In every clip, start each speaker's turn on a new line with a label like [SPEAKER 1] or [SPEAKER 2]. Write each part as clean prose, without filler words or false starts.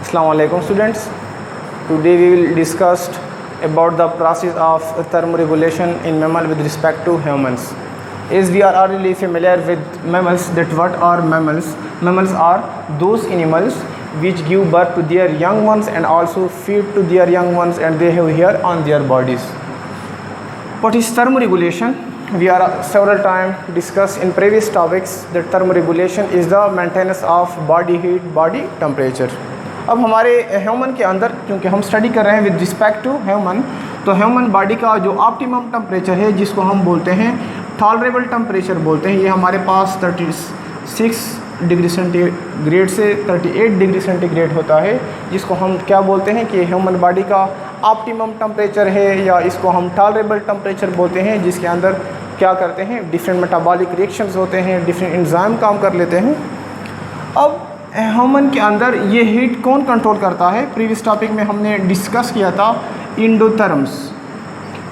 [SPEAKER 1] Assalamu alaikum students. Today we will discuss about the process of thermoregulation in mammal with respect to humans. As we are already familiar with mammals, that what are mammals? Mammals are those animals which give birth to their young ones and also feed to their young ones, and they have hair on their bodies. What is thermoregulation? We are several times discussed in previous topics that thermoregulation is the maintenance of body heat, body temperature. अब हमारे human के अंदर, क्योंकि हम study कर रहे हैं with respect to human, तो ह्यूमन बॉडी का जो ऑप्टिमम टेम्परेचर है, जिसको हम बोलते हैं टॉलरेबल टेम्परेचर बोलते हैं, ये हमारे पास 36 डिग्री सेंटीग्रेड से 38 डिग्री सेंटीग्रेड होता है, जिसको हम क्या बोलते हैं कि ह्यूमन बॉडी का ऑप्टिमम टेम्परेचर है, या इसको हम टॉलरेबल टेम्परेचर बोलते हैं, जिसके अंदर क्या करते हैं, डिफरेंट मेटाबॉलिक रिएक्शंस होते हैं, डिफरेंट एंजाइम काम कर लेते हैं। अब ह्यूमन के अंदर ये हीट कौन कंट्रोल करता है? प्रीवियस टॉपिक में हमने डिस्कस किया था इंडोथर्म्स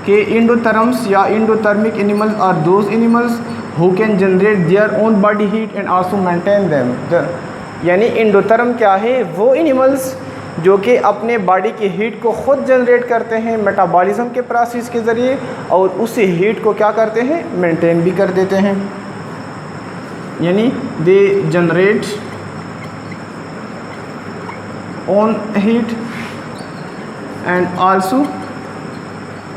[SPEAKER 1] कि इंडोथर्म्स या endothermic animals are those animals who can generate their own body heat and also maintain them. यानी इंडोथर्म क्या है? वो एनिमल्स जो कि अपने बॉडी की हीट को ख़ुद जनरेट करते हैं मेटाबॉलिज्म के प्रोसेस के ज़रिए, और उसी हीट को क्या करते हैं, मेंटेन भी कर देते हैं। यानी they generate own heat and also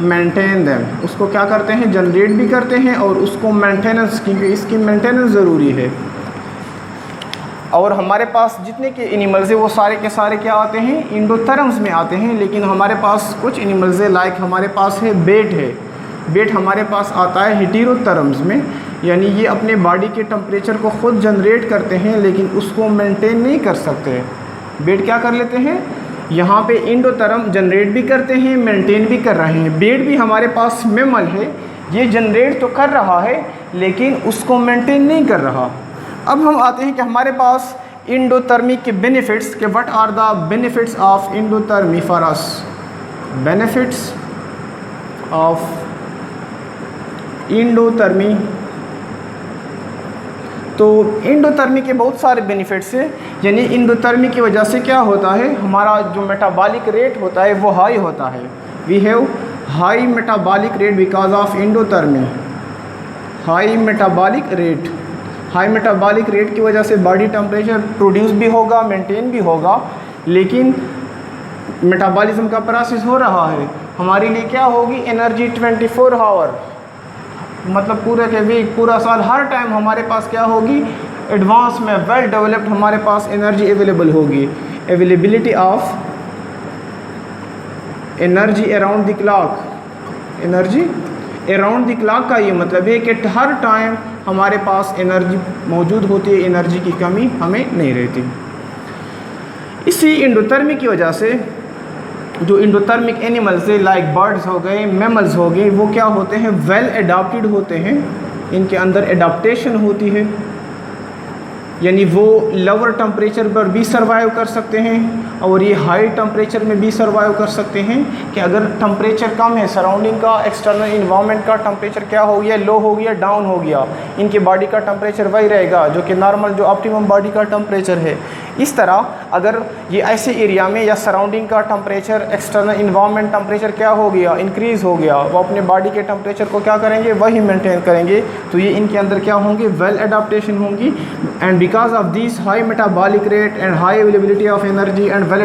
[SPEAKER 1] maintain them. उसको क्या करते हैं, जनरेट भी करते हैं और उसको मेंटेनेंस, क्योंकि इसकी मेंटेनेंस ज़रूरी है। और हमारे पास जितने के एनिमल्स हैं वो सारे के सारे क्या आते हैं, इंडोथर्म्स में आते हैं। लेकिन हमारे पास कुछ एनिमल्स है, लाइक हमारे पास है बेट है। बेट हमारे पास आता है हेटेरोथर्म्स में, यानी ये अपने बॉडी के टेम्परेचर को ख़ुद जनरेट करते हैं लेकिन उसको मेंटेन नहीं कर सकते। बेट क्या कर लेते हैं, यहाँ पे इंडोथर्म जनरेट भी करते हैं, मेंटेन भी कर रहे हैं। बेट भी हमारे पास मैमल है, ये जनरेट तो कर रहा है लेकिन उसको मेंटेन नहीं कर रहा। अब हम आते हैं कि हमारे पास इंडोथर्मी के बेनिफिट्स, के what are the benefits of endothermy for us. Benefits of endothermy, तो इंडोथर्मी के बहुत सारे बेनिफिट्स हैं। यानी इंडोथर्मी की वजह से क्या होता है, हमारा जो मेटाबॉलिक रेट होता है वो हाई होता है। We have high metabolic rate because of endothermy. High metabolic rate, high metabolic rate की वजह से बॉडी टेम्परेचर प्रोड्यूस भी होगा, मेंटेन भी होगा, लेकिन मेटाबॉलिज्म का प्रोसेस हो रहा है। हमारे लिए क्या होगी, एनर्जी 24 आवर, मतलब पूरे के वीक, पूरा साल, हर टाइम हमारे पास क्या होगी, एडवांस में वेल डेवलप्ड हमारे पास एनर्जी अवेलेबल होगी। Availability of energy around the clock. Energy around the clock का ये मतलब है कि हर टाइम हमारे पास एनर्जी मौजूद होती है, एनर्जी की कमी हमें नहीं रहती। इसी इंडोथर्मी की वजह से जो इंडोथर्मिक एनिमल्स है, लाइक बर्ड्स हो गए, मैमल्स हो गए, वो क्या होते हैं, वेल एडाप्टेड होते हैं। इनके अंदर एडाप्टेशन होती है, यानी वो लोअर टेम्परेचर पर भी सर्वाइव कर सकते हैं और ये हाई टेम्परेचर में भी सर्वाइव कर सकते हैं। कि अगर टेम्परेचर कम है, सराउंडिंग का, एक्सटर्नल इन्वायरमेंट का टेम्परेचर क्या हो गया, लो हो गया, डाउन हो गया, इनके बॉडी का टेम्परेचर वही रहेगा जो कि नॉर्मल, जो ऑप्टिमम बॉडी का टेम्परेचर है। इस तरह अगर ये ऐसे एरिया में या सराउंडिंग का टेम्परेचर, एक्सटर्नल इन्वायरमेंट टेम्परेचर क्या हो गया, इंक्रीज़ हो गया, वो अपने बॉडी के टेम्परेचर को क्या करेंगे, वही मेंटेन करेंगे। तो ये इनके अंदर क्या होंगे, वेल एडाप्टेशन होंगी। And because of this high metabolic rate and high availability of energy and well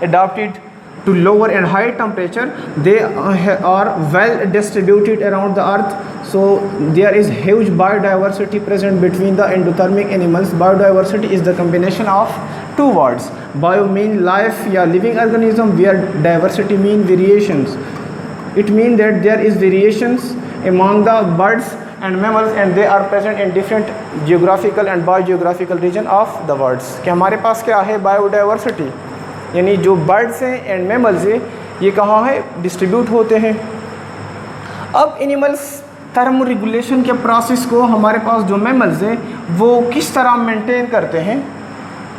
[SPEAKER 1] adapted to lower and high temperature, they are well distributed around the earth. So there is huge biodiversity present between the endothermic animals. Biodiversity is the combination of two words. Bio mean life या living organism, where diversity mean variations. It means that there is variations among the birds and mammals and they are present in different geographical and biogeographical region of the world. कि हमारे पास क्या है, biodiversity, यानी जो birds हैं and mammals हैं ये कहाँ है, डिस्ट्रीब्यूट होते हैं। अब एनिमल्स थर्मोरेगुलेशन के प्रोसेस को हमारे पास जो मैमल्स हैं वो किस तरह मेंटेन करते हैं,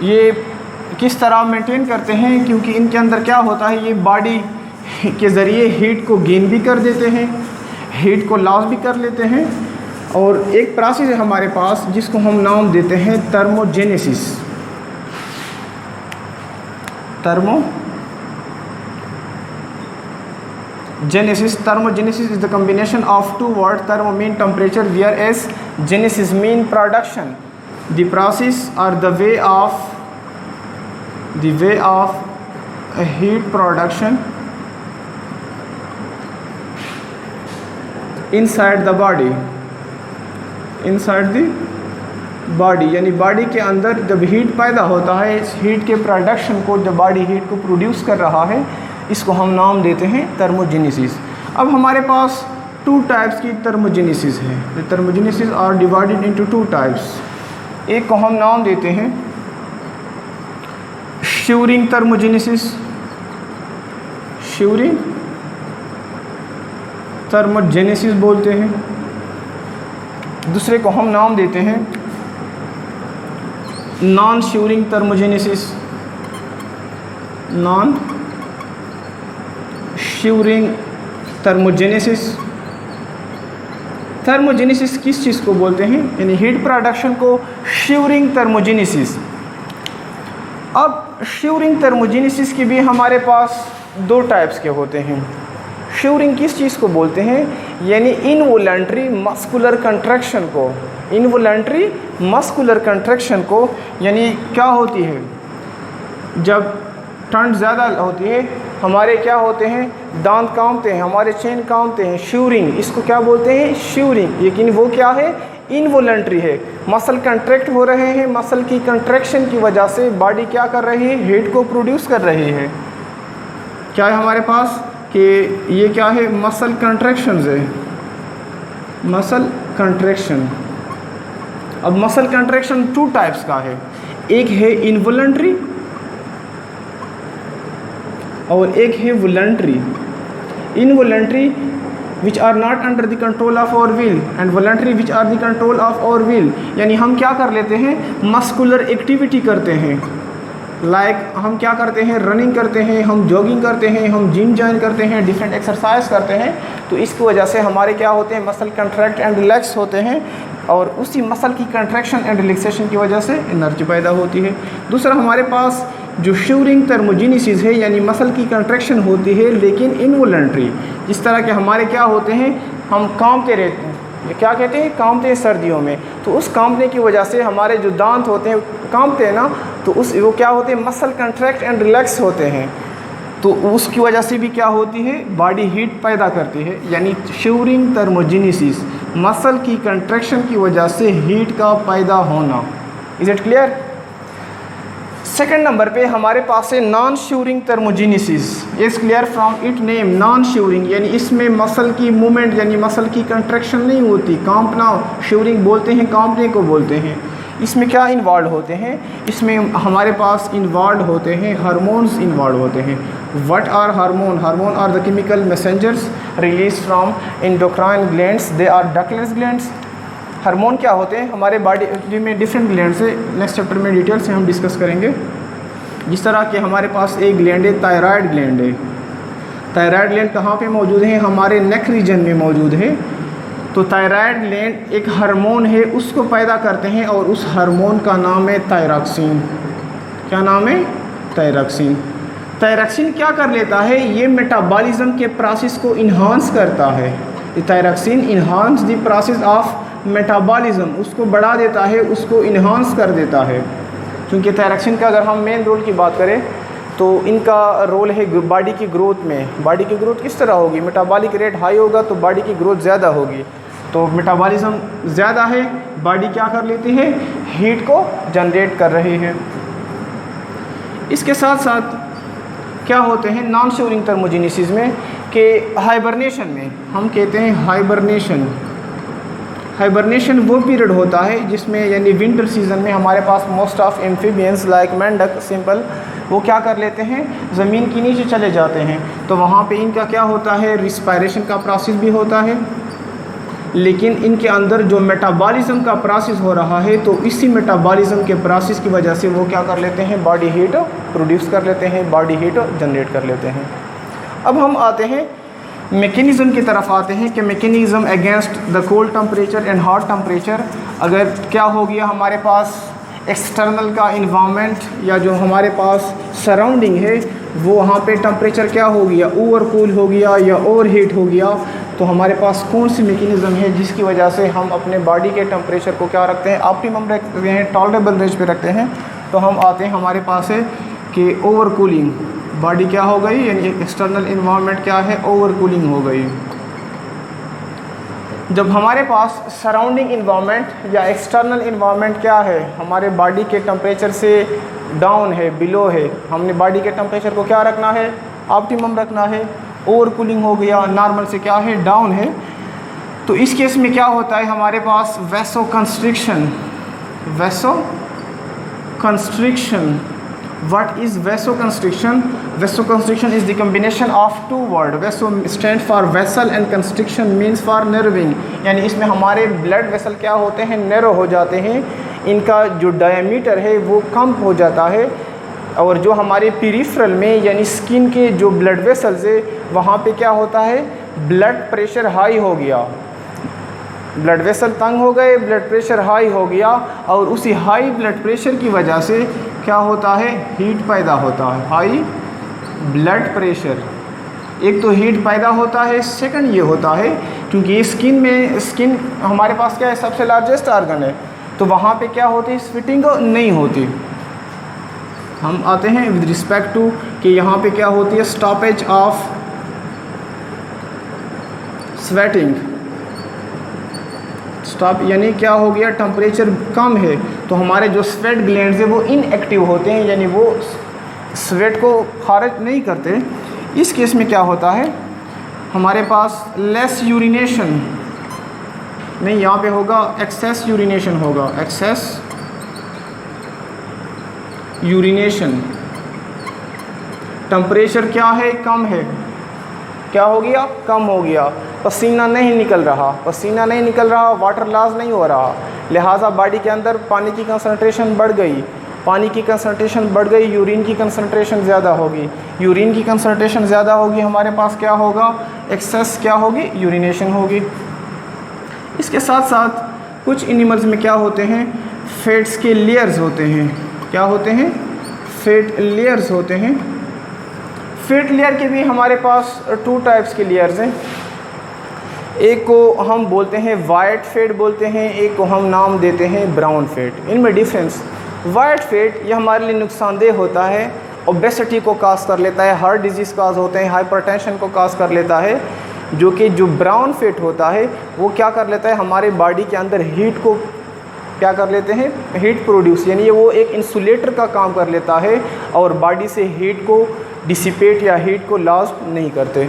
[SPEAKER 1] ये किस तरह मेंटेन करते हैं, क्योंकि इनके अंदर क्या होता है, ये बॉडी के ज़रिए हीट को गेन भी कर देते हैं, हीट को लॉस भी कर लेते हैं। और एक प्रोसेस है हमारे पास जिसको हम नाम देते हैं thermogenesis. Thermogenesis. Thermogenesis is the combination of two words. Thermo mean temperature, whereas genesis mean production. The process or the way of a heat production inside the body. यानी बॉडी के अंदर जब हीट पैदा होता है, इस हीट के production को, जब बॉडी हीट को प्रोड्यूस कर रहा है, इसको हम नाम देते हैं थर्मोजेनेसिस। अब हमारे पास 2 टाइप्स की थर्मोजेनेसिस है। The thermogenesis are divided into 2 types. एक को हम नाम देते हैं शिवरिंग थर्मोजेनेसिस, शिवरिंग थर्मोजेनेसिस बोलते हैं। दूसरे को हम नाम देते हैं non shivering thermogenesis, non shivering thermogenesis. Thermogenesis किस चीज़ को बोलते हैं, यानी हीट प्रोडक्शन को शिवरिंग थर्मोजेनेसिस। अब शिवरिंग थर्मोजेनेसिस की भी हमारे पास 2 टाइप्स के होते हैं। शिवरिंग किस चीज़ को बोलते हैं, यानी इनवॉलंटरी मस्कुलर कंट्रैक्शन को, इनवॉलंटरी मस्कुलर कंट्रैक्शन को। यानी क्या होती है, जब ठंड ज़्यादा होती है, हमारे क्या होते हैं, दांत कांपते हैं, हमारे चेन कांपते हैं, शिवरिंग, इसको क्या बोलते हैं, शिवरिंग। लेकिन वो क्या है, इनवॉलंटरी है, मसल कंट्रैक्ट हो रहे हैं, मसल की कंट्रैक्शन की वजह से बॉडी क्या कर रही है, हीट को प्रोड्यूस कर रही है। क्या है हमारे पास कि ये क्या है, मसल कंट्रैक्शंस है, मसल कंट्रैक्शन। अब मसल कंट्रैक्शन 2 टाइप्स का है, एक है इनवॉलंटरी और एक है voluntary. Involuntary which are not under the control of our will, and voluntary which are the control of our will. यानी हम क्या कर लेते हैं, मस्कुलर एक्टिविटी करते हैं, लाइक हम क्या करते हैं, रनिंग करते हैं, हम जॉगिंग करते हैं, हम जिम ज्वाइन करते हैं, डिफरेंट एक्सरसाइज करते हैं, तो इसकी वजह से हमारे क्या होते हैं, मसल कंट्रैक्ट एंड रिलैक्स होते हैं, और उसी मसल की कंट्रैक्शन एंड रिलैक्सेशन की वजह से एनर्जी पैदा होती है। दूसरा हमारे पास जो शिवरिंग थर्मोजेनेसिस है, यानी मसल की कंट्रैक्शन होती है लेकिन इनवॉलंटरी। जिस तरह के हमारे क्या होते हैं, हम कांपते रहते हैं, ये क्या कहते हैं, कांपते हैं सर्दियों में, तो उस कांपने की वजह से हमारे जो दांत होते हैं कांपते हैं ना, तो वो क्या होते हैं, मसल कंट्रैक्ट एंड रिलैक्स होते हैं, तो उसकी वजह से भी क्या होती है, बॉडी हीट पैदा करती है। यानी शिवरिंग थर्मोजेनेसिस, मसल की कंट्रैक्शन की वजह से हीट का पैदा होना। Is it clear. Second number पे हमारे पास है non shivering thermogenesis. Is clear from it name, non shivering, यानी इसमें मसल की मूवमेंट यानी मसल की कंट्रैक्शन नहीं होती, कांपना शिवरिंग बोलते हैं, कांपने को बोलते हैं। इसमें क्या इन्वॉल्व होते हैं, इसमें हमारे पास इन्वॉल्व होते हैं हार्मोन्स इन्वॉल्व होते हैं। What are hormone, hormone are the chemical messengers release from endocrine glands, they are ductless glands. Hormone क्या होते हैं, हमारे बॉडी में डिफरेंट ग्लैंड से नेक्स्ट चैप्टर में डिटेल से हम डिस्कस करेंगे। जिस तरह के हमारे पास एक ग्लैंड है, थायराइड ग्लैंड है। थायराइड ग्लैंड कहाँ पे मौजूद है, हमारे नेक रीजन में मौजूद है। तो थायराइड ग्लैंड एक हार्मोन है, उसको पैदा करते हैं, और उस हार्मोन का नाम है थायरॉक्सिन। क्या नाम है, थायरॉक्सिन। थायरॉक्सिन क्या कर लेता है, ये मेटाबॉलिज्म के प्रोसेस को इन्हांस करता है। Thyroxine enhance the process of metabolism, उसको बढ़ा देता है, उसको इन्हांस कर देता है। क्योंकि थायरॉक्सिन का अगर हम मेन रोल की बात करें तो इनका रोल है बॉडी की ग्रोथ में। बॉडी की ग्रोथ किस तरह होगी, मेटाबॉलिक रेट हाई होगा तो बॉडी की ग्रोथ ज़्यादा होगी। तो मेटाबॉलिज्म ज़्यादा है, बॉडी क्या कर लेती है, हीट को जनरेट कर रही है। इसके साथ साथ क्या होते हैं नॉन शिवरिंग थर्मोजेनेसिस में कि हाइबरनेशन में हम कहते हैं हाइबरनेशन। हाइबरनेशन वो पीरियड होता है जिसमें यानी विंटर सीजन में हमारे पास मोस्ट ऑफ एम्फीबियंस लाइक मेंढक, सिंपल, वो क्या कर लेते हैं, ज़मीन के नीचे चले जाते हैं। तो वहाँ पे इनका क्या होता है, रिस्पायरेशन का प्रोसेस भी होता है, लेकिन इनके अंदर जो मेटाबॉलिज्म का प्रोसेस हो रहा है, तो इसी मेटाबॉलिज्म के प्रोसेस की वजह से वो क्या कर लेते हैं, बॉडी हीट प्रोड्यूस कर लेते हैं, बॉडी हीट जनरेट कर लेते हैं। अब हम आते हैं मैकेनिज़्म की तरफ आते हैं कि mechanism against the cold temperature and hot temperature. अगर क्या हो गया हमारे पास एक्सटर्नल का इन्वामेंट या जो हमारे पास सराउंडिंग है वो वहाँ पे टेम्परेचर क्या हो गया, ओवर कूल हो गया या ओवर हीट हो गया, तो हमारे पास कौन सी मैकेनिज़्म है जिसकी वजह से हम अपने बॉडी के टेम्परेचर को क्या रखते हैं, ऑप्टिमम रखते हैं, टॉलरेबल रेंज पे रखते हैं। तो हम आते हैं हमारे पास है कि ओवर कूलिंग, बॉडी क्या हो गई, यानी एक्सटर्नल इन्वायरमेंट क्या है, ओवर कूलिंग हो गई। जब हमारे पास सराउंडिंग इन्वायरमेंट या एक्सटर्नल इन्वायरमेंट क्या है, हमारे बॉडी के टेम्परेचर से डाउन है, बिलो है, हमने बॉडी के टेम्परेचर को क्या रखना है, ऑप्टिमम रखना है। ओवर कूलिंग हो गया, नॉर्मल से क्या है, डाउन है। तो इस केस में क्या होता है, हमारे पास vasoconstriction, vasoconstriction. What is vasoconstriction? Vasoconstriction is the combination of two words. Vaso stand for vessel and constriction means for nerving. यानी इसमें हमारे ब्लड वेसल क्या होते हैं, नैरो हो जाते हैं, इनका जो डायमीटर है वो कम हो जाता है, और जो हमारे पेरिफेरल में यानी स्किन के जो ब्लड वेसल्स है वहाँ पे क्या होता है, ब्लड प्रेशर हाई हो गया, ब्लड वेसल तंग हो गए, ब्लड प्रेशर हाई हो गया, और उसी हाई ब्लड प्रेशर की वजह से क्या होता है, हीट पैदा होता है। हाई ब्लड प्रेशर, एक तो हीट पैदा होता है, सेकंड ये होता है क्योंकि स्किन में, स्किन हमारे पास क्या है, सबसे लार्जेस्ट ऑर्गन है, तो वहाँ पे क्या होती है, स्वेटिंग नहीं होती। हम आते हैं विद रिस्पेक्ट टू कि यहाँ पे क्या होती है, स्टॉपेज ऑफ स्वेटिंग। स्टॉप यानी क्या हो गया, टेम्परेचर कम है तो हमारे जो स्वेट ग्लैंड्स है वो इनएक्टिव होते हैं, यानी वो स्वेट को खारिज नहीं करते। इस केस में क्या होता है, हमारे पास लेस यूरिनेशन नहीं, यहाँ पे होगा एक्सेस यूरिनेशन होगा, एक्सेस यूरिनेशन। टेम्परेचर क्या है, कम है, क्या हो गया, कम हो गया, पसीना नहीं निकल रहा, पसीना नहीं निकल रहा, वाटर लॉस नहीं हो रहा, लिहाजा बॉडी के अंदर पानी की कंसंट्रेशन बढ़ गई, पानी की कंसंट्रेशन बढ़ गई, यूरिन की कंसंट्रेशन ज़्यादा होगी, यूरिन की कंसंट्रेशन ज़्यादा होगी, हमारे पास क्या होगा, एक्सेस क्या होगी, यूरिनेशन होगी। इसके साथ साथ कुछ एनिमल्स में क्या होते हैं, फैट्स के लेयर्स होते हैं, क्या होते हैं, फैट लेयर्स होते हैं। फैट लेयर के भी हमारे पास टू टाइप्स के लेयर्स हैं, एक को हम बोलते हैं वाइट फैट बोलते हैं, एक को हम नाम देते हैं ब्राउन फैट। इनमें डिफरेंस, वाइट फैट ये हमारे लिए नुकसानदेह होता है, ओबेसिटी को काज कर लेता है, हार्ट डिजीज़ काज होते हैं, हाइपरटेंशन को काज कर लेता है। जो कि जो ब्राउन फैट होता है वो क्या कर लेता है, हमारे बॉडी के अंदर हीट को क्या कर लेते हैं, हीट प्रोड्यूस, यानी वो एक इंसुलेटर का काम कर लेता है और बॉडी से हीट को डिसिपेट या हीट को लॉस नहीं करते।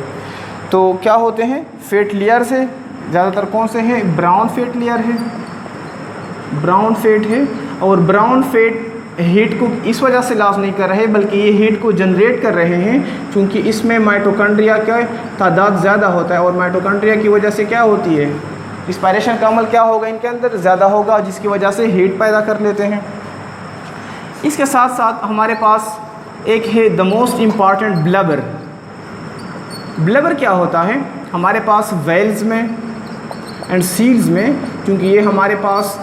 [SPEAKER 1] तो क्या होते हैं, फैट लेयर से ज़्यादातर कौन से हैं, ब्राउन फैट लेयर है, ब्राउन फैट है, और ब्राउन फैट हीट को इस वजह से लॉस नहीं कर रहे बल्कि ये हीट को जनरेट कर रहे हैं क्योंकि इसमें माइटोकॉन्ड्रिया का तादाद ज़्यादा होता है, और माइटोकॉन्ड्रिया की वजह से क्या होती है, रिस्पायरेशन का अमल क्या होगा, इनके अंदर ज़्यादा होगा, जिसकी वजह से हीट पैदा कर लेते हैं। इसके साथ साथ हमारे पास एक है the most important blubber. Blubber क्या होता है, हमारे पास वेल्स में एंड सील्स में, क्योंकि ये हमारे पास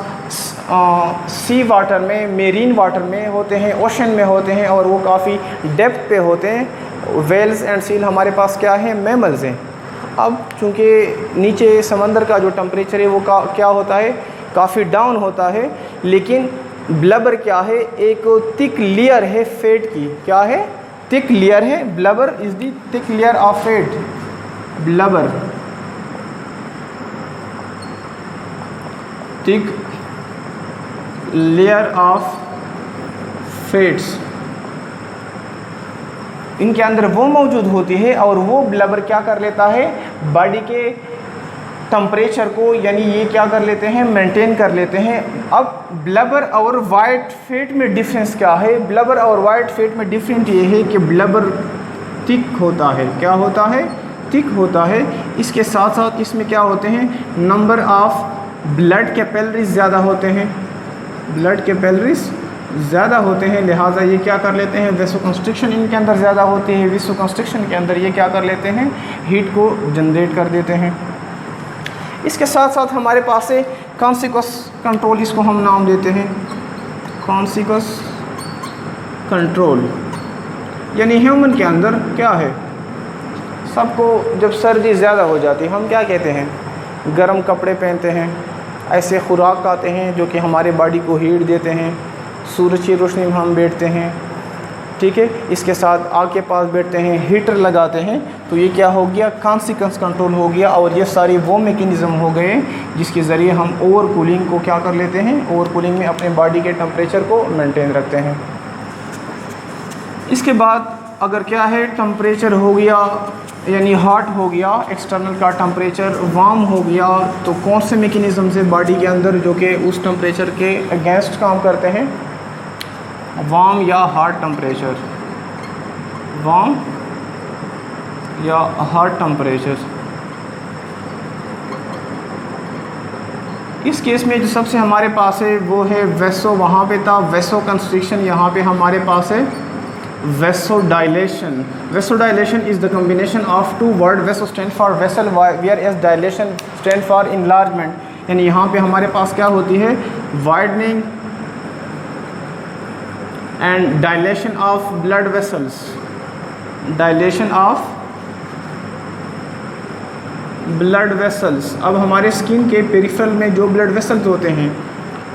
[SPEAKER 1] सी वाटर में, मेरीन वाटर में होते हैं, ओशन में होते हैं, और वो काफ़ी डेप्थ पे होते हैं। वेल्स एंड सील हमारे पास क्या है, मैमल्स हैं। अब चूँकि नीचे समंदर का जो टेम्परेचर है वो क्या होता है, काफ़ी डाउन होता है, लेकिन ब्लबर क्या है, एक थिक लेयर है फैट की, क्या है, थिक लेयर है, blubber is the thick layer of fat. Blubber thick layer of fats, इनके अंदर वो मौजूद होती है, और वो ब्लबर क्या कर लेता है, बॉडी के टेम्परेचर को, यानी ये क्या कर लेते हैं, मेंटेन कर लेते हैं। अब ब्लबर और वाइट फैट में डिफरेंस क्या है, ब्लबर और वाइट फैट में डिफरेंस ये है कि ब्लबर थिक होता है, क्या होता है, थिक होता है। इसके साथ साथ इसमें क्या होते हैं, नंबर ऑफ ब्लड कैपिलरीज ज़्यादा होते हैं, ब्लड कैपिलरीज ज़्यादा होते हैं, लिहाजा ये क्या कर लेते हैं, वैसोकंस्ट्रिक्शन इनके अंदर ज़्यादा होती है, वैसोकंस्ट्रिक्शन के अंदर ये क्या कर लेते हैं, हीट को जनरेट कर देते हैं। इसके साथ साथ हमारे पास है कॉन्सिक्वस कंट्रोल, इसको हम नाम देते हैं कॉन्सिक्वस कंट्रोल। यानी ह्यूमन के अंदर क्या है, सबको जब सर्दी ज़्यादा हो जाती है हम क्या कहते हैं, गर्म कपड़े पहनते हैं, ऐसे खुराक खाते हैं जो कि हमारे बॉडी को हीट देते हैं, सूरज की रोशनी में हम बैठते हैं, ठीक है, इसके साथ आग के पास बैठते हैं, हीटर लगाते हैं, तो ये क्या हो गया, कॉन्सिक्वेंस कंट्रोल हो गया। और ये सारी वो मैकेनिज़्म हो गए जिसके ज़रिए हम ओवर कूलिंग को क्या कर लेते हैं, ओवर कूलिंग में अपने बॉडी के टेम्परेचर को मेंटेन रखते हैं। इसके बाद अगर क्या है, टेम्परेचर हो गया यानी हॉट हो गया, एक्सटर्नल का टेम्परेचर वार्म हो गया, तो कौन से मैकेनिज़्म से बॉडी के अंदर जो कि उस टेम्परेचर के अगेंस्ट काम करते हैं, वार्म या हॉट टेम्परेचर, वार्म या हॉट टेम्परेचर। इस केस में जो सबसे हमारे पास है वो है वेसो, वहाँ पे था वेसो कंस्ट्रिक्शन, यहाँ पे हमारे पास है vasodilation. Vasodilation is the combination of two word, vaso stand for vessel, where as dilation stand for enlargement, यानी यहाँ पे हमारे पास क्या होती है, widening and dilation of blood vessels, dilation of blood vessels. अब हमारे स्किन के पेरिफेरल में जो ब्लड वेसल्स होते हैं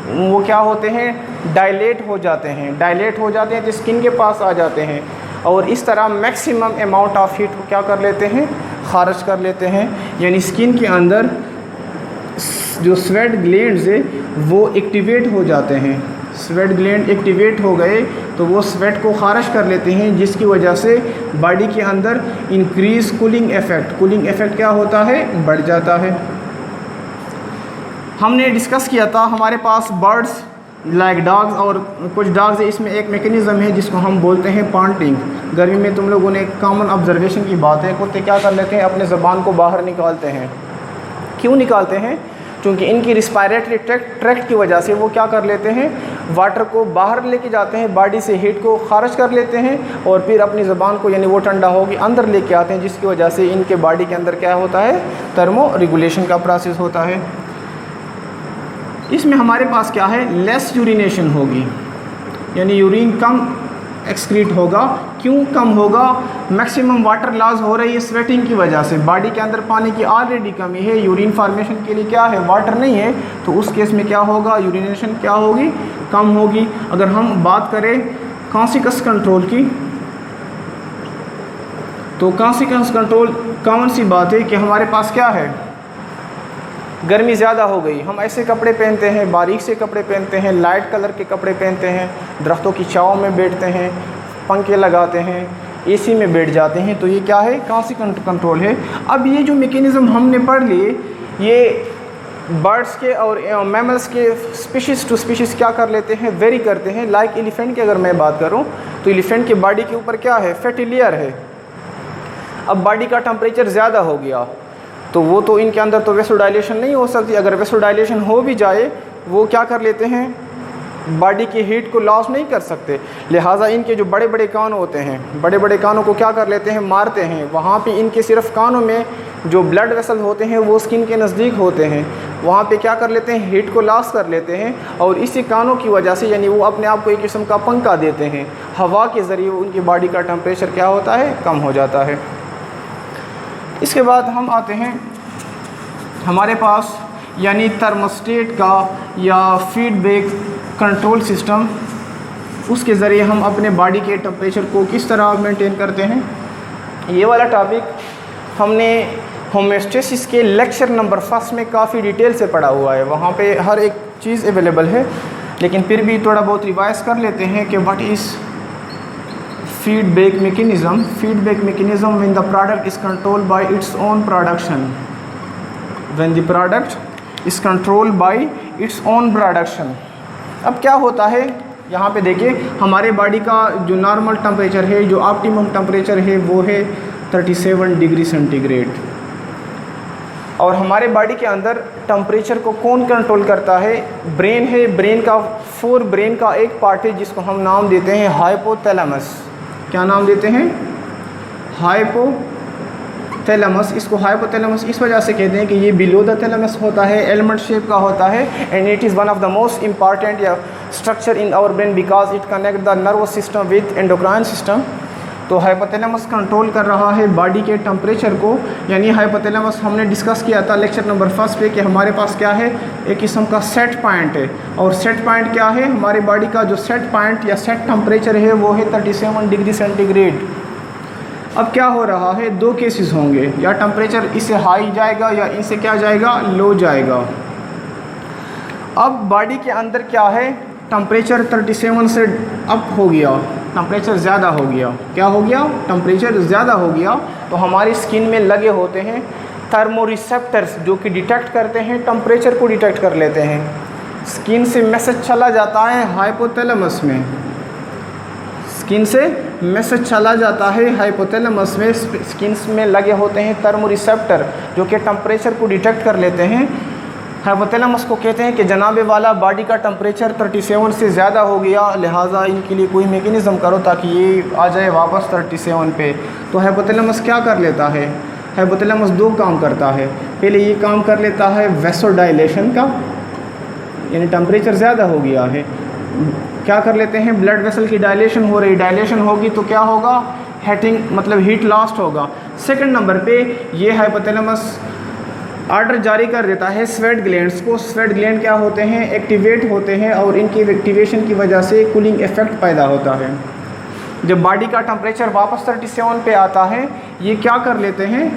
[SPEAKER 1] वो क्या होते हैं, डायलेट हो जाते हैं, डायलेट हो जाते हैं तो स्किन के पास आ जाते हैं, और इस तरह मैक्सिमम अमाउंट ऑफ हीट को क्या कर लेते हैं, खारिज कर लेते हैं। यानी स्किन के अंदर जो स्वेट ग्लैंड्स है वो एक्टिवेट हो जाते हैं, स्वेट ग्लैंड एक्टिवेट हो गए तो वो स्वेट को खारिज कर लेते हैं, जिसकी वजह से बॉडी के अंदर increase cooling effect, cooling effect क्या होता है, बढ़ जाता है। हमने डिस्कस किया था हमारे पास बर्ड्स लाइक डॉग्स और कुछ डॉग्स है, इसमें एक मैकेनिज़्म है जिसको हम बोलते हैं पॉन्टिंग। गर्मी में तुम लोगों ने कॉमन ऑब्जर्वेशन की बात है, कुत्ते क्या कर लेते हैं, अपने ज़बान को बाहर निकालते हैं। क्यों निकालते हैं, क्योंकि इनकी रिस्पायरेटरी ट्रैक्ट की वजह से वो क्या कर लेते हैं, वाटर को बाहर लेके जाते हैं, बॉडी से हीट को खारिज कर लेते हैं, और फिर अपनी ज़बान को यानी वो ठंडा होगी अंदर लेके आते हैं, जिसकी वजह से इनके बॉडी के अंदर क्या होता है, थर्मो रेगुलेशन का प्रोसेस होता है। इसमें हमारे पास क्या है, लेस यूरिनेशन होगी, यानी यूरिन कम एक्सक्रीट होगा। क्यों कम होगा, मैक्सिमम वाटर लॉस हो रही है स्वेटिंग की वजह से, बॉडी के अंदर पानी की ऑलरेडी कमी है, यूरिन फॉर्मेशन के लिए क्या है, वाटर नहीं है, तो उस केस में क्या होगा, यूरिनेशन क्या होगी, कम होगी। अगर हम बात करें कॉन्सिक्वेंस कंट्रोल की, तो कॉन्सिक्वेंस कंट्रोल कॉमन सी बात है कि हमारे पास क्या है, गर्मी ज़्यादा हो गई, हम ऐसे कपड़े पहनते हैं, बारीक से कपड़े पहनते हैं, लाइट कलर के कपड़े पहनते हैं, दरख्तों की छाँव में बैठते हैं, पंखे लगाते हैं, एसी में बैठ जाते हैं, तो ये क्या है, कॉन्सिक्वेंस कंट्रोल है। अब ये जो मैकेनिज़्म हमने पढ़ लिए, ये बर्ड्स के और मैमल्स के स्पीशीज़ टू स्पीशीज़ क्या कर लेते हैं, वेरी करते हैं। लाइक एलिफेंट की अगर मैं बात करूँ तो एलिफेंट के बॉडी के ऊपर क्या है, फैटी लेयर है। अब बॉडी का टेम्परेचर ज़्यादा हो गया तो वो तो इनके अंदर तो वेसोडाइलेशन नहीं हो सकती, अगर वेसोडाइलेशन हो भी जाए वो क्या कर लेते हैं, बॉडी की हीट को लॉस नहीं कर सकते, लिहाजा इनके जो बड़े बड़े कान होते हैं, बड़े बड़े कानों को क्या कर लेते हैं, मारते हैं। वहाँ पे इनके सिर्फ कानों में जो ब्लड वेसल होते हैं वो स्किन के नज़दीक होते हैं, वहाँ पे क्या कर लेते हैं, हीट को लॉस कर लेते हैं, और इसी कानों की वजह से यानी वो अपने आप को एक किस्म का पंखा देते हैं, हवा के ज़रिए उनकी बॉडी का टेम्परेचर क्या होता है, कम हो जाता है। इसके बाद हम आते हैं हमारे पास यानी थर्मोस्टेट का या फीडबैक कंट्रोल सिस्टम, उसके ज़रिए हम अपने बॉडी के टेम्परेचर को किस तरह मेंटेन करते हैं। ये वाला टॉपिक हमने होम्योस्टेसिस के लेक्चर नंबर 1 में काफ़ी डिटेल से पढ़ा हुआ है, वहाँ पे हर एक चीज़ अवेलेबल है, लेकिन फिर भी थोड़ा बहुत रिवाइज कर लेते हैं कि what is feedback mechanism. Feedback mechanism when the product is controlled by its own production, when the product is controlled by its own production. अब क्या होता है, यहाँ पे देखिए हमारे बॉडी का जो नॉर्मल टेम्परेचर है, जो ऑप्टिमम टेम्परेचर है वो है 37 डिग्री सेंटीग्रेड, और हमारे बॉडी के अंदर टेम्परेचर को कौन कंट्रोल करता है, ब्रेन है। ब्रेन का ब्रेन का एक पार्ट है जिसको हम नाम देते हैं हाइपोथैलेमस। क्या नाम देते हैं, हाइपोथैलेमस। इसको हाइपोथैलेमस इस वजह से कहते हैं कि ये बिलो द थैलेमस होता है, एलमंड शेप का होता है, and it is one of the most important structure in our brain because it connect the nervous system with endocrine system. तो हाइपोथैलेमस कंट्रोल कर रहा है बॉडी के टेम्परेचर को, यानी हाइपोथैलेमस हमने डिस्कस किया था लेक्चर नंबर 1 पे कि हमारे पास क्या है, एक किस्म का सेट पॉइंट है। और सेट पॉइंट क्या है, हमारी बॉडी का जो सेट पॉइंट या सेट टेम्परेचर है वो है 37 डिग्री सेंटीग्रेड। अब क्या हो रहा है, दो केसेस होंगे, या टेम्परेचर इससे हाई जाएगा या इनसे क्या जाएगा, लो जाएगा। अब बॉडी के अंदर क्या है, टेम्परेचर 37 से अप हो गया, टेम्परेचर ज़्यादा हो गया। क्या हो गया, टेम्परेचर ज़्यादा हो गया। तो हमारी स्किन में लगे होते हैं थर्मोरिसेप्टर्स जो कि डिटेक्ट करते हैं, टेम्परेचर को डिटेक्ट कर लेते हैं। स्किन से मैसेज चला जाता है हाइपोथैलेमस में, स्किन से मैसेज चला जाता है हाइपोथैलेमस में। स्किन में लगे होते हैं थर्मोरिसेप्टर जो कि टेम्परेचर को डिटेक्ट कर लेते हैं। हाइपोथैलेमस को कहते हैं कि जनाबे वाला बॉडी का टेम्परेचर 37 से ज़्यादा हो गया, लिहाजा इनके लिए कोई मेकनिज़म करो ताकि ये आ जाए वापस 37 पे। तो हाइपोथैलेमस क्या कर लेता है, हाइपोथैलेमस दो काम करता है। पहले ये काम कर लेता है वैसोडाइलेशन का, यानी टेम्परेचर ज़्यादा हो गया है, क्या कर लेते हैं, ब्लड वेसल की डायलेशन हो रही, डायलेशन होगी तो क्या होगा, हीटिंग मतलब हीट लॉस्ट होगा। सेकंड नंबर पे ये हाइपोथैलेमस ऑर्डर जारी कर देता है स्वेट ग्लैंड्स को। स्वेट ग्लैंड क्या होते हैं, एक्टिवेट होते हैं और इनकी एक्टिवेशन की वजह से कूलिंग इफेक्ट पैदा होता है। जब बॉडी का टेम्परेचर वापस 37 पे आता है, ये क्या कर लेते हैं,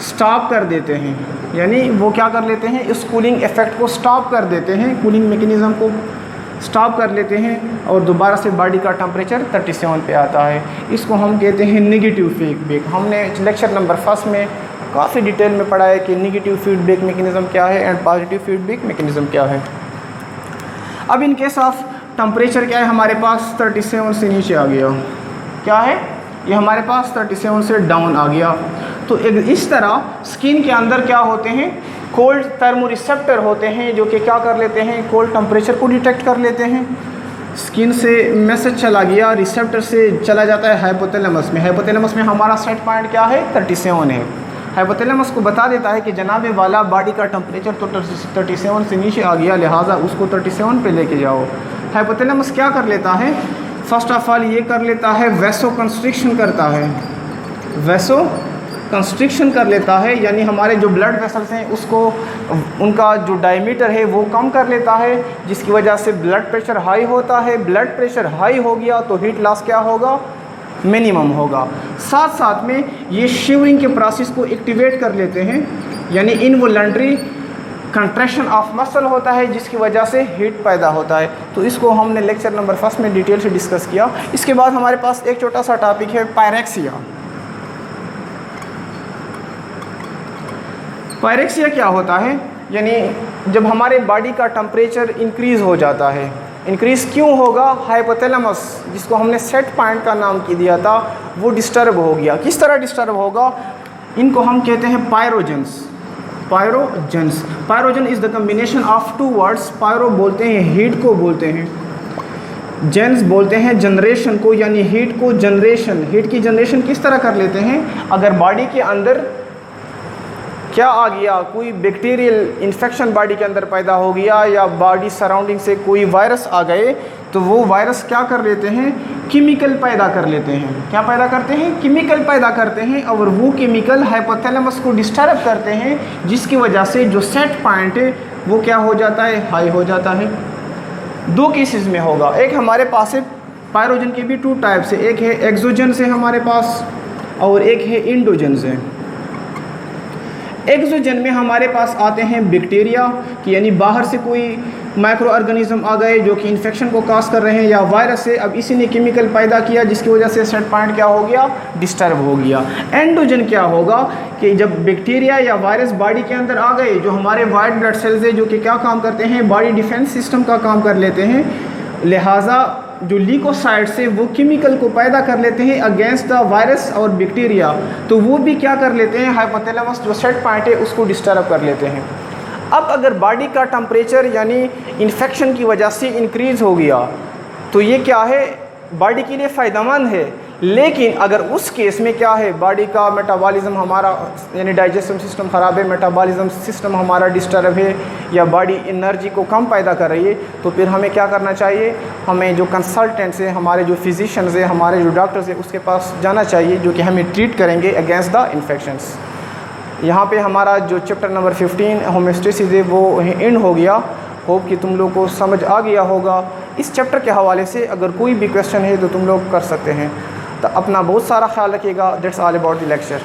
[SPEAKER 1] स्टॉप कर देते हैं, यानी वो क्या कर लेते हैं, इस कूलिंग इफेक्ट को स्टॉप कर देते हैं, कूलिंग मैकेनिज़्म को स्टॉप कर लेते हैं और दोबारा से बॉडी का टेम्परेचर 37 पे आता है। इसको हम कहते हैं नेगेटिव फीडबैक। हमने लेक्चर नंबर 1 में काफ़ी डिटेल में पढ़ा है कि नेगेटिव फीडबैक मैकेनिज़्म क्या है एंड पॉजिटिव फीडबैक मैकेनिज़्म क्या है। अब इन केस ऑफ टेम्परेचर क्या है, हमारे पास 37 से नीचे आ गया, क्या है ये हमारे पास 37 से डाउन आ गया। तो इस तरह स्किन के अंदर क्या होते हैं, कोल्ड थर्मोरिसेप्टर होते हैं जो कि क्या कर लेते हैं, कोल्ड टेम्परेचर को डिटेक्ट कर लेते हैं। स्किन से मैसेज चला गया, रिसेप्टर से चला जाता है हाइपोथैलेमस में। हाइपोथैलेमस में हमारा सेट पॉइंट क्या है, 37 है। हाइपोथैलेमस को बता देता है कि जनाबे वाला बॉडी का टेम्परेचर तो 37 से नीचे आ गया, लिहाजा उसको 37 पे लेके जाओ। हाइपोथैलेमस क्या कर लेता है, फर्स्ट ऑफ ऑल ये कर लेता है वैसो कंस्ट्रिक्शन करता है, वैसो कंस्ट्रिक्शन कर लेता है, यानी हमारे जो ब्लड वेसल्स हैं उसको उनका जो डायमीटर है वो कम कर लेता है, जिसकी वजह से ब्लड प्रेशर हाई होता है। ब्लड प्रेशर हाई हो गया तो हीट लॉस क्या होगा, मिनिमम होगा। साथ साथ में ये शिवरिंग के प्रोसेस को एक्टिवेट कर लेते हैं, यानी इनवॉलंटरी कंट्रैक्शन ऑफ मसल होता है जिसकी वजह से हीट पैदा होता है। तो इसको हमने लेक्चर नंबर 1 में डिटेल से डिस्कस किया। इसके बाद हमारे पास एक छोटा सा टॉपिक है पायरेक्सिया। पायरेक्सिया क्या होता है, यानी जब हमारे बॉडी का टेम्परेचर इंक्रीज़ हो जाता है। इंक्रीज़ क्यों होगा, हाइपोथैलेमस जिसको हमने सेट पॉइंट का नाम दिया था वो डिस्टर्ब हो गया। किस तरह डिस्टर्ब होगा, इनको हम कहते हैं pyrogens. Pyrogens, pyrogen is the combination of two words. Pyro बोलते हैं हीट को बोलते हैं, जेंस बोलते हैं जनरेशन को, यानी हीट को जनरेशन। हीट की जनरेशन किस तरह कर लेते हैं, अगर बॉडी के अंदर क्या आ गया, कोई बैक्टीरियल इन्फेक्शन बॉडी के अंदर पैदा हो गया या बॉडी सराउंडिंग से कोई वायरस आ गए, तो वो वायरस क्या कर लेते हैं, केमिकल पैदा कर लेते हैं। क्या पैदा करते हैं, केमिकल पैदा करते हैं, और वो केमिकल हाइपोथैलेमस को डिस्टर्ब करते हैं, जिसकी वजह से जो सेट पॉइंट है वो क्या हो जाता है, हाई हो जाता है। दो केसेस में होगा, एक हमारे पास है पायरोजन के भी 2 टाइप्स है, एक है एक्सोजन से हमारे पास और एक है इंडोजन से। एक्सोजन में हमारे पास आते हैं बैक्टीरिया कि यानी बाहर से कोई माइक्रो ऑर्गेनिज्म आ गए जो कि इन्फेक्शन को काज कर रहे हैं, या वायरस से अब इसी ने केमिकल पैदा किया जिसकी वजह से सेट पॉइंट क्या हो गया, डिस्टर्ब हो गया। एंडोजन क्या होगा कि जब बैक्टीरिया या वायरस बॉडी के अंदर आ गए, जो हमारे वाइट ब्लड सेल्स है जो कि क्या काम करते हैं, बॉडी डिफेंस सिस्टम का काम कर लेते हैं, लिहाजा जो ल्यूकोसाइड से वो केमिकल को पैदा कर लेते हैं अगेंस्ट द वायरस और बैक्टीरिया, तो वो भी क्या कर लेते हैं, हाइपोथैलेमस जो सेट पॉइंट है उसको डिस्टर्ब कर लेते हैं। अब अगर बॉडी का टेम्परेचर यानी इन्फेक्शन की वजह से इंक्रीज़ हो गया तो ये क्या है, बॉडी के लिए फ़ायदेमंद है, लेकिन अगर उस केस में क्या है, बॉडी का मेटाबॉलिज्म हमारा यानी डाइजेस्टिव सिस्टम ख़राब है, मेटाबॉलिज्म सिस्टम हमारा डिस्टर्ब है या बॉडी एनर्जी को कम पैदा कर रही है, तो फिर हमें क्या करना चाहिए, हमें जो कंसल्टेंट्स हैं, हमारे जो फिजिशियंस हैं, हमारे जो डॉक्टर्स हैं, उसके पास जाना चाहिए जो कि हमें ट्रीट करेंगे अगेंस्ट द इन्फेक्शंस। यहाँ पे हमारा जो चैप्टर नंबर 15 होम्योस्टेसिस है वो एंड हो गया। होप कि तुम लोग को समझ आ गया होगा। इस चैप्टर के हवाले से अगर कोई भी क्वेश्चन है तो तुम लोग कर सकते हैं। तो अपना बहुत सारा ख्याल रखिएगा। That's all about the lecture.